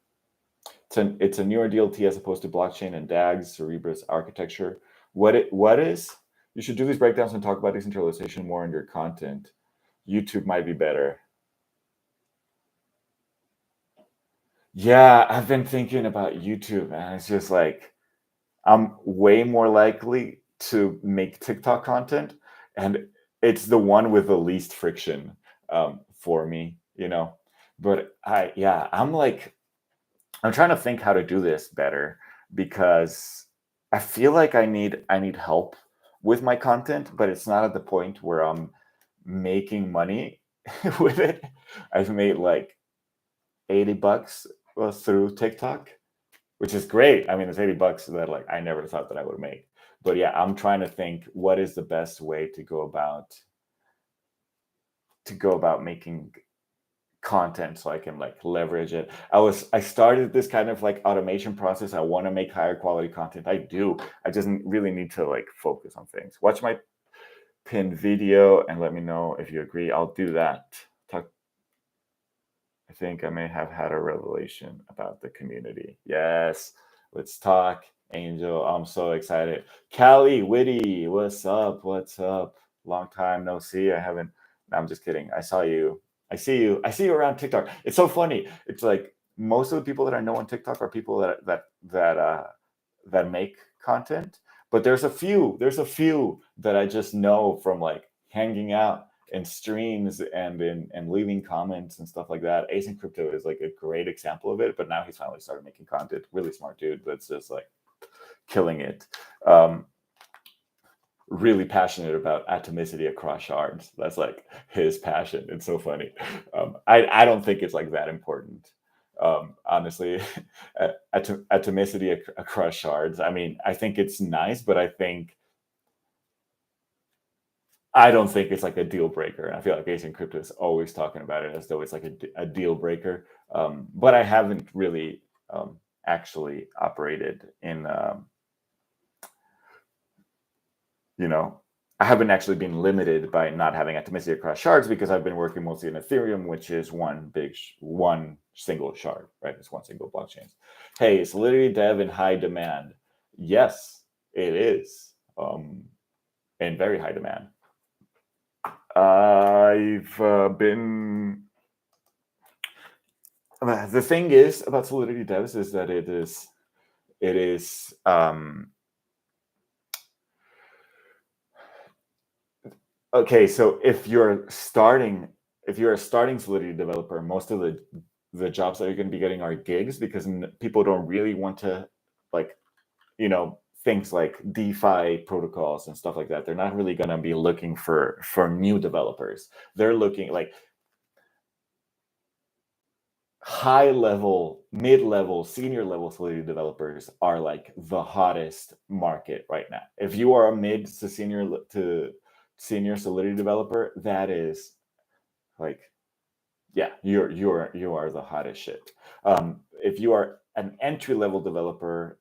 It's a newer DLT as opposed to blockchain and DAGs, Cerebrus architecture. What is? You should do these breakdowns and talk about decentralization more in your content. YouTube might be better. Yeah, I've been thinking about YouTube, and it's just like I'm way more likely to make TikTok content, and it's the one with the least friction for me, you know. But yeah, I'm trying to think how to do this better because I feel like I need help with my content, but it's not at the point where I'm making money with it. I've made like $80 through TikTok, which is great. I mean, it's $80 that like I never thought that I would make. But yeah, I'm trying to think what is the best way to go about making content so I can like leverage it. I started this kind of like automation process. I want to make higher quality content. I do. I just really need to like focus on things. Watch my pinned video and let me know if you agree. I'll do that. I think I may have had a revelation about the community. Yes, let's talk. Angel, I'm so excited. Callie Witty, what's up? What's up? Long time no see. I haven't. No, I'm just kidding. I saw you. I see you. I see you around TikTok. It's so funny. It's like most of the people that I know on TikTok are people that make content, but there's a few. There's a few that I just know from like hanging out and streams and leaving comments and stuff like that. Ace and Crypto is like a great example of it, but now he's finally started making content. Really smart dude, that's just like killing it. Really passionate about atomicity across shards. That's like his passion. It's so funny. I don't think it's like that important. Honestly, atomicity across shards. I mean, I think it's nice, but I don't think it's like a deal breaker. I feel like Asian Crypto is always talking about it as though it's like a deal breaker. But I haven't really actually operated in, you know, I haven't actually been limited by not having atomicity across shards because I've been working mostly in Ethereum, which is one single shard, right? It's one single blockchain. Hey, Solidity dev in high demand. Yes, it is, in very high demand. I've been. The thing is about Solidity devs is that it is okay. So if you're a starting Solidity developer, most of the jobs that you're going to be getting are gigs because people don't really want to like things like DeFi protocols and stuff like that. They're not really going to be looking for new developers. They're looking like high level, mid level, senior level Solidity developers are like the hottest market right now. If you are a mid to senior Solidity developer, that is like, yeah, you are the hottest shit. If you are an entry level developer,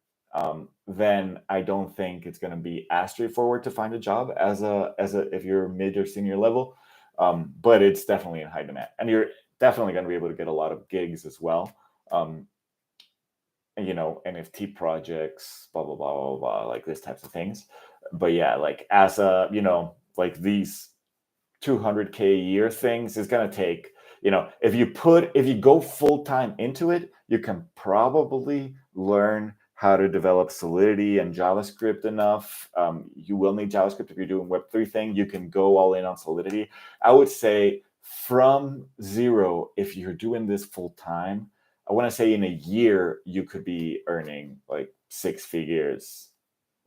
then I don't think it's going to be as straightforward to find a job as a if you're mid or senior level. But it's definitely in high demand, and you're definitely going to be able to get a lot of gigs as well. And, NFT projects, blah blah blah blah blah, like these types of things. But yeah, like as a like these 200K a year things is going to take, if you go full time into it, you can probably learn how to develop Solidity and JavaScript enough. You will need JavaScript if you're doing Web3 thing. You can go all in on Solidity. I would say from zero, if you're doing this full time, I want to say in a year, you could be earning like 6 figures.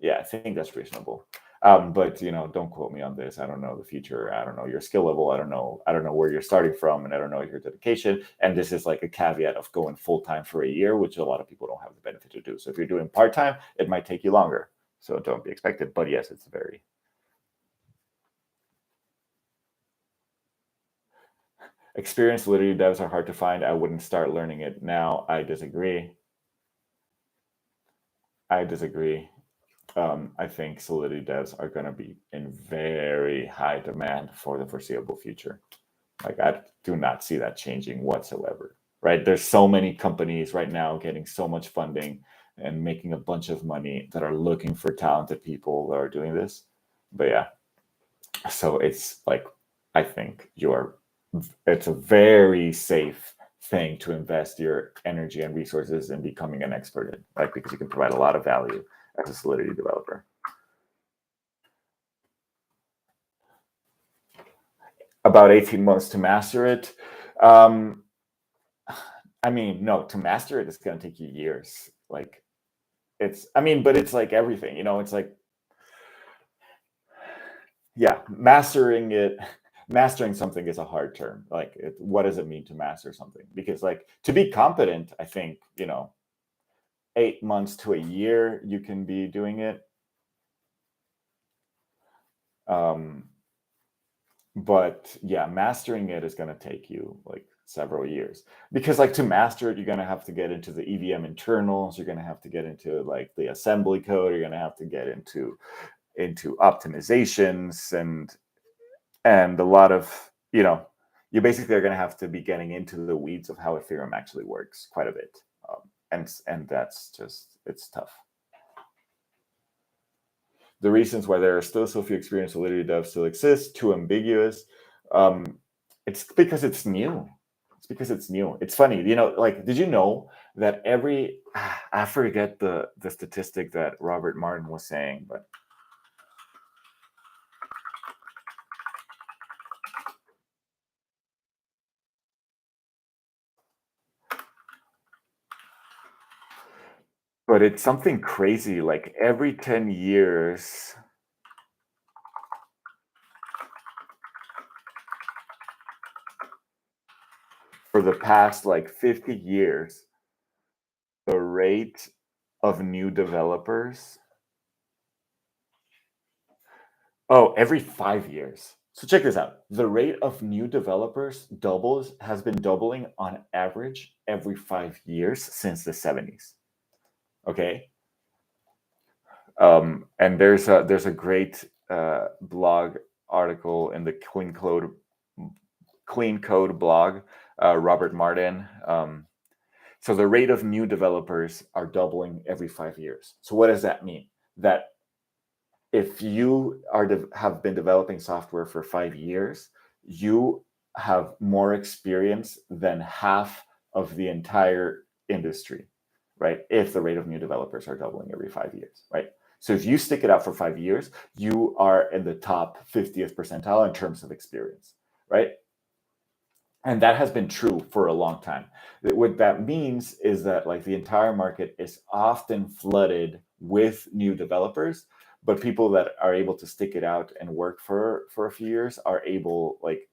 Yeah, I think that's reasonable. But don't quote me on this. I don't know the future. I don't know your skill level. I don't know where you're starting from, and I don't know your dedication. And this is like a caveat of going full time for a year, which a lot of people don't have the benefit to do. So if you're doing part time, it might take you longer. So don't be expected. But yes, it's very. Experienced Solidity devs are hard to find. I wouldn't start learning it now. I disagree. I disagree. I think Solidity devs are going to be in very high demand for the foreseeable future. Like, I do not see that changing whatsoever, right? There's so many companies right now getting so much funding and making a bunch of money that are looking for talented people that are doing this. But yeah, so it's like, I think it's a very safe thing to invest your energy and resources in becoming an expert in, right? Because you can provide a lot of value as a Solidity developer. About 18 months to master it. I mean, no, to master it, it's going to take you years. Like, but it's like everything, it's like, yeah, mastering something is a hard term. Like, what does it mean to master something? Because, like, to be competent, I think, 8 months to a year, you can be doing it. But yeah, mastering it is going to take you like several years, because, like, to master it, you're going to have to get into the EVM internals. You're going to have to get into, like, the assembly code. You're going to have to get into optimizations and a lot of, you basically are going to have to be getting into the weeds of how Ethereum actually works quite a bit. And that's just, it's tough. The reasons why there are still so few experienced Solidity devs still exist, too ambiguous. It's because it's new. It's funny, like, did you know that I forget the statistic that Robert Martin was saying, but it's something crazy. Like, every 10 years, for the past, like, 50 years, the rate of new developers, every 5 years. So check this out. The rate of new developers has been doubling on average every 5 years since the 70s. Okay. And there's a great blog article in the Clean Code blog, Robert Martin. So the rate of new developers are doubling every 5 years. So what does that mean? That if you have been developing software for 5 years, you have more experience than half of the entire industry, right? If the rate of new developers are doubling every 5 years, right? So if you stick it out for 5 years, you are in the top 50th percentile in terms of experience, right? And that has been true for a long time. What that means is that, like, the entire market is often flooded with new developers, but people that are able to stick it out and work for a few years are able, like,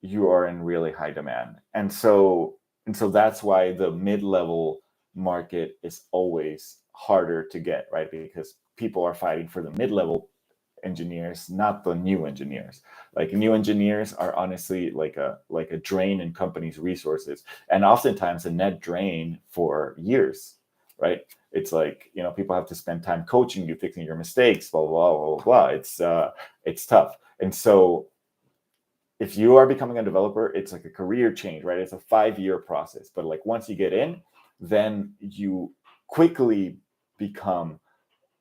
you are in really high demand. And so that's why the mid-level market is always harder to get, right? Because people are fighting for the mid-level engineers, not the new engineers. Like, new engineers are honestly like a drain in companies' resources, and oftentimes a net drain for years, right? It's like, people have to spend time coaching you, fixing your mistakes, blah blah blah blah blah. It's tough. And so if you are becoming a developer, it's like a career change, right? It's a 5-year process, but, like, once you get in, then you quickly become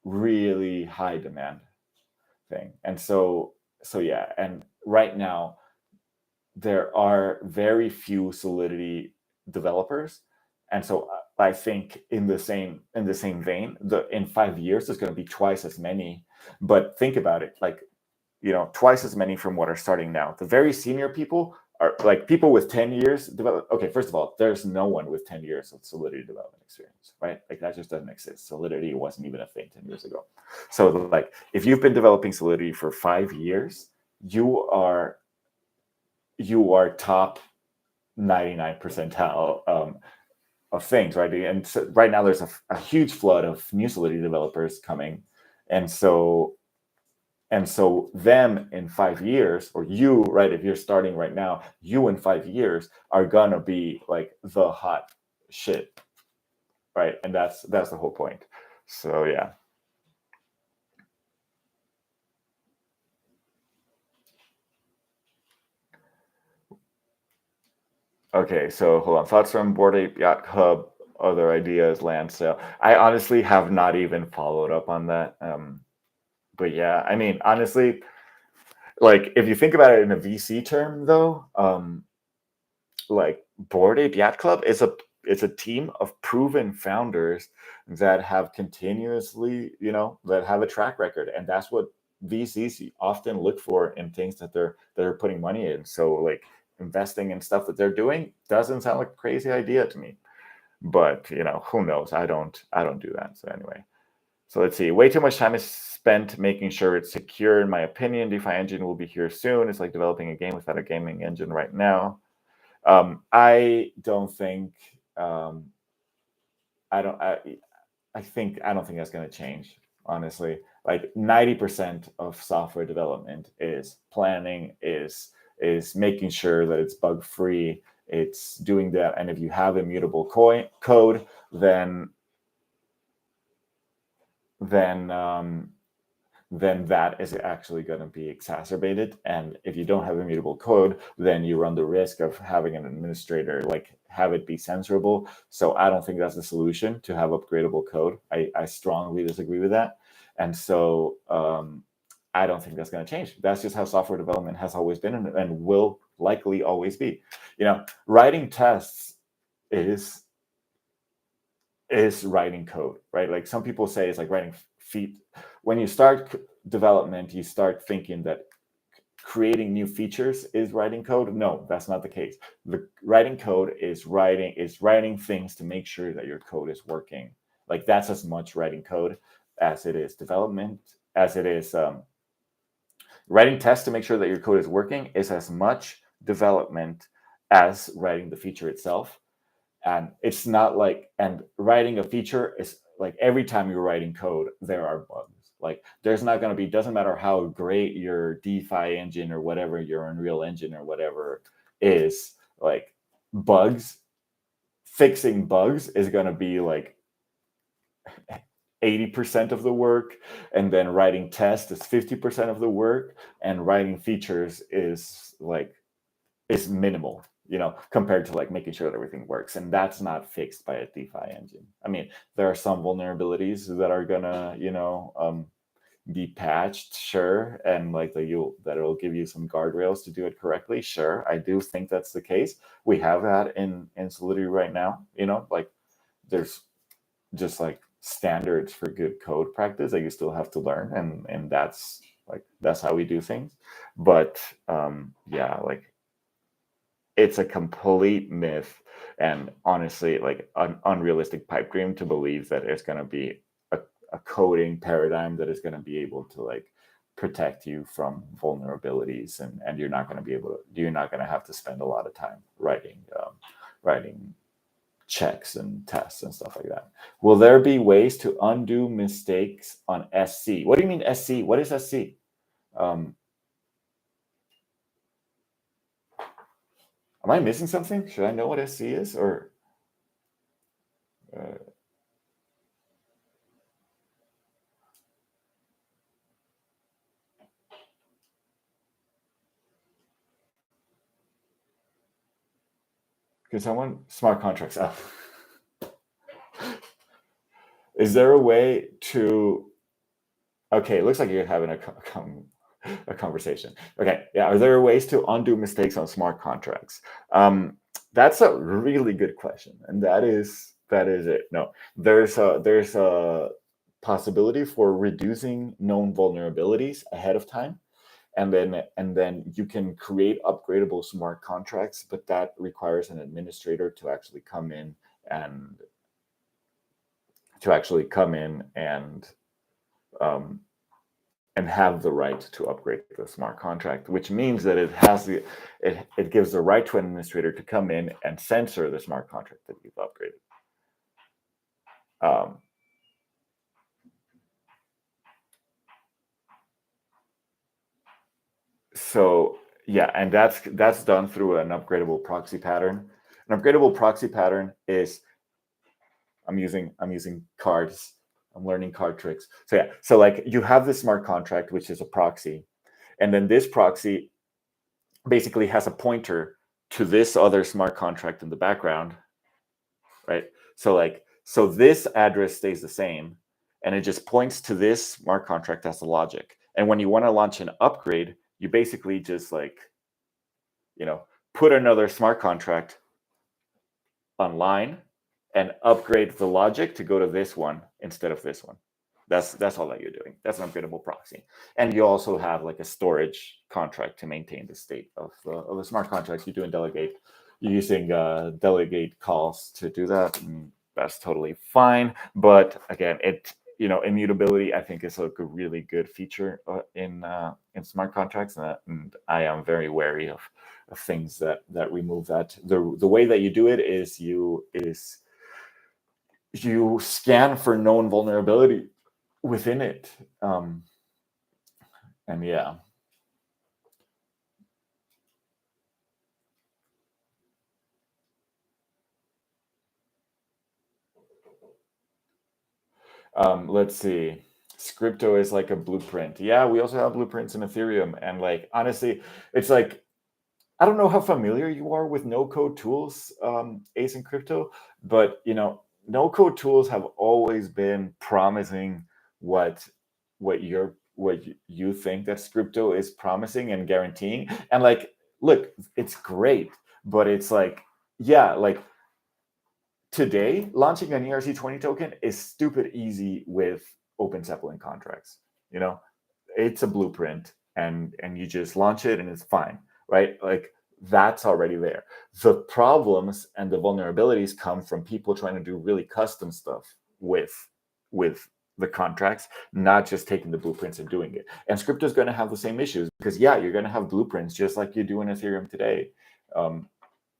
really high demand thing. And so yeah, and right now there are very few Solidity developers, and so I think in the same vein, in 5 years there's going to be twice as many. But think about it, like, twice as many from what are starting now. The very senior people are like people with 10 years develop. Okay, first of all, there's no one with 10 years of Solidity development experience, right? Like, that just doesn't exist. Solidity wasn't even a thing 10 years ago. So, like, if you've been developing Solidity for 5 years, you are top 99 percentile of things, right? And so right now there's a huge flood of new Solidity developers coming, and so And so them in 5 years, or you, right, if you're starting right now, you in 5 years are gonna be like the hot shit, right? And that's the whole point. So yeah. Okay, so hold on. Thoughts from Board Ape Yacht Club, other ideas, land sale. I honestly have not even followed up on that. But yeah, I mean, honestly, like if you think about it in a VC term, though, like Board Ape Yacht Club is a team of proven founders that have continuously, that have a track record, and that's what VCs often look for in things that they're putting money in. So like investing in stuff that they're doing doesn't sound like a crazy idea to me. But who knows? I don't do that. So anyway. So let's see. Way too much time is spent making sure it's secure, in my opinion. DeFi engine will be here soon. It's like developing a game without a gaming engine right now. I don't think I don't I don't think that's going to change, honestly. Like 90% of software development is planning, is making sure that it's bug free, it's doing that. And if you have immutable code, then then that is actually going to be exacerbated. And if you don't have immutable code, then you run the risk of having an administrator like have it be censorable. So I don't think that's the solution, to have upgradable code. I strongly disagree with that. And so I don't think that's going to change. That's just how software development has always been, and will likely always be. Writing tests is writing code, right? Like some people say it's like writing feet. When you start development, you start thinking that creating new features is writing code. No, that's not the case. The writing code is writing things to make sure that your code is working. Like that's as much writing code as it is development, as it is writing tests to make sure that your code is working is as much development as writing the feature itself. And it's not like, and writing a feature is like every time you're writing code, there are bugs. Like there's not going to be, doesn't matter how great your DeFi engine or whatever, your Unreal Engine or whatever is, like fixing bugs is going to be like 80% of the work. And then writing tests is 50% of the work. And writing features is minimal, compared to like making sure that everything works. And that's not fixed by a DeFi engine. I mean, there are some vulnerabilities that are gonna, be patched, sure, and like that it'll give you some guardrails to do it correctly. Sure, I do think that's the case. We have that in Solidity right now. Like there's just like standards for good code practice that you still have to learn, and that's how we do things. But yeah, like it's a complete myth, and honestly like an unrealistic pipe dream to believe that it's going to be a coding paradigm that is going to be able to like protect you from vulnerabilities, and you're not going to have to spend a lot of time writing checks and tests and stuff like that. Will there be ways to undo mistakes on SC? What do you mean SC? What is SC? Am I missing something? Should I know what SC is? Or because I want smart contracts. Oh. Is there a way to? Okay, it looks like you're having a conversation. Okay, yeah. Are there ways to undo mistakes on smart contracts? That's a really good question, and that is it. No, there's a possibility for reducing known vulnerabilities ahead of time, and then you can create upgradable smart contracts, but that requires an administrator to actually come in and um, and have the right to upgrade the smart contract, which means that it gives the right to an administrator to come in and censor the smart contract that you've upgraded. Um, So yeah, and that's done through an upgradable proxy pattern. An upgradable proxy pattern is I'm using cards. I'm learning card tricks. So yeah, so like you have this smart contract, which is a proxy, and then this proxy basically has a pointer to this other smart contract in the background, right? So this address stays the same, and it just points to this smart contract as the logic. And when you want to launch an upgrade, you basically just like you know put another smart contract online and upgrade the logic to go to this one instead of this one. That's all that you're doing. That's an upgradable proxy. And you also have like a storage contract to maintain the state of the smart contracts you do in Delegate. You're using Delegate calls to do that, and that's totally fine. But again, immutability I think is like a really good feature in smart contracts, and I am very wary of things that remove that. The way that you do it is you scan for known vulnerability within it. And yeah, let's see. Scripto is like a blueprint. Yeah, we also have blueprints in Ethereum, and like honestly, it's like I don't know how familiar you are with no code tools, Ace and Crypto, but no code tools have always been promising what you think that Scripto is promising and guaranteeing. And like, look, it's great, but it's like, yeah, like today, launching an ERC20 token is stupid easy with open Zeppelin contracts. You know, it's a blueprint, and you just launch it and it's fine, right? Like that's already there. The problems and the vulnerabilities come from people trying to do really custom stuff with the contracts, not just taking the blueprints and doing it. And Script is going to have the same issues because yeah, you're going to have blueprints just like you do in Ethereum today.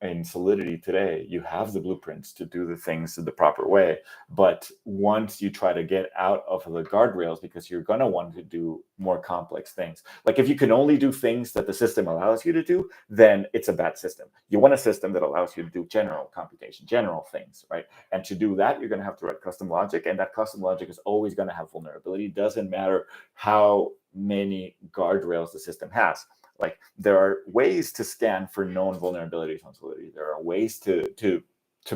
In Solidity today, you have the blueprints to do the things the proper way. But once you try to get out of the guardrails, because you're going to want to do more complex things, like if you can only do things that the system allows you to do, then it's a bad system. You want a system that allows you to do general computation, general things, right? And to do that, you're going to have to write custom logic, and that custom logic is always going to have vulnerability. Doesn't matter how many guardrails the system has. Like there are ways to scan for known vulnerabilities on Solidity. There are ways to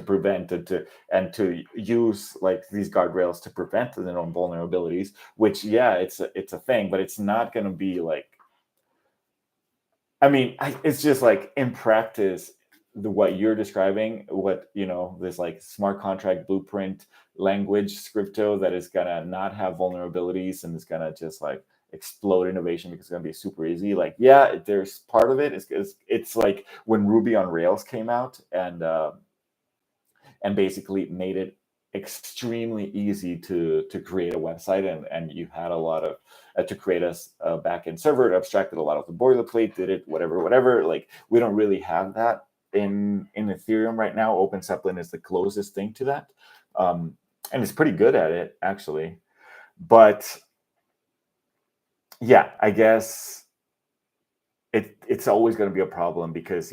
prevent it to use like these guardrails to prevent the known vulnerabilities. Which yeah, it's a thing, but it's not going to be like. I mean, it's just like in practice, what you're describing, this like smart contract blueprint language scripto that is gonna not have vulnerabilities and is gonna just like explode innovation because it's gonna be super easy. Like, yeah, there's part of it. It's like when Ruby on Rails came out and basically made it extremely easy to create a website, and you had a lot of to create a backend server. It abstracted a lot of the boilerplate, did it whatever. Like we don't really have that in Ethereum right now. Open Zeppelin is the closest thing to that, and it's pretty good at it actually. But yeah, I guess it's always going to be a problem because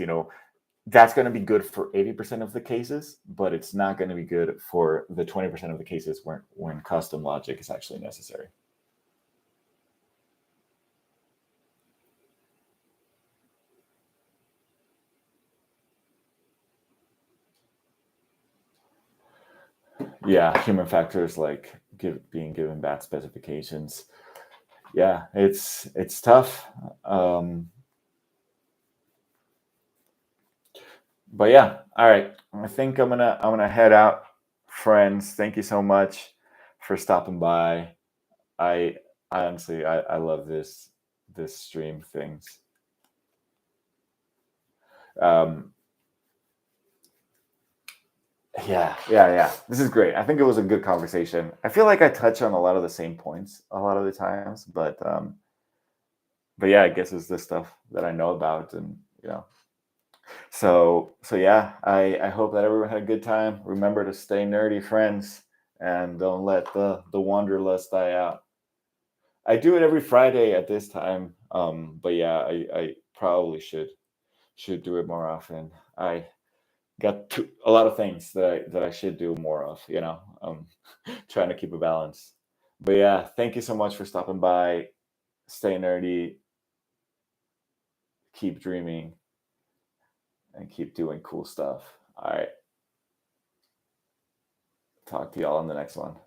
that's going to be good for 80% of the cases, but it's not going to be good for the 20% of the cases when custom logic is actually necessary. Yeah, human factors like being given bad specifications. Yeah, it's tough. But yeah, all right. I think I'm gonna head out, friends. Thank you so much for stopping by. I honestly I love this stream things. Um, yeah. This is great. I think it was a good conversation. I feel like I touch on a lot of the same points a lot of the times, but yeah, I guess it's the stuff that I know about, and so yeah. I hope that everyone had a good time. Remember to stay nerdy, friends, and don't let the wanderlust die out. I do it every Friday at this time. But yeah, I probably should do it more often. I got a lot of things that I should do more of. Trying to keep a balance. But yeah, thank you so much for stopping by. Stay nerdy, keep dreaming, and keep doing cool stuff. All right, talk to y'all in the next one.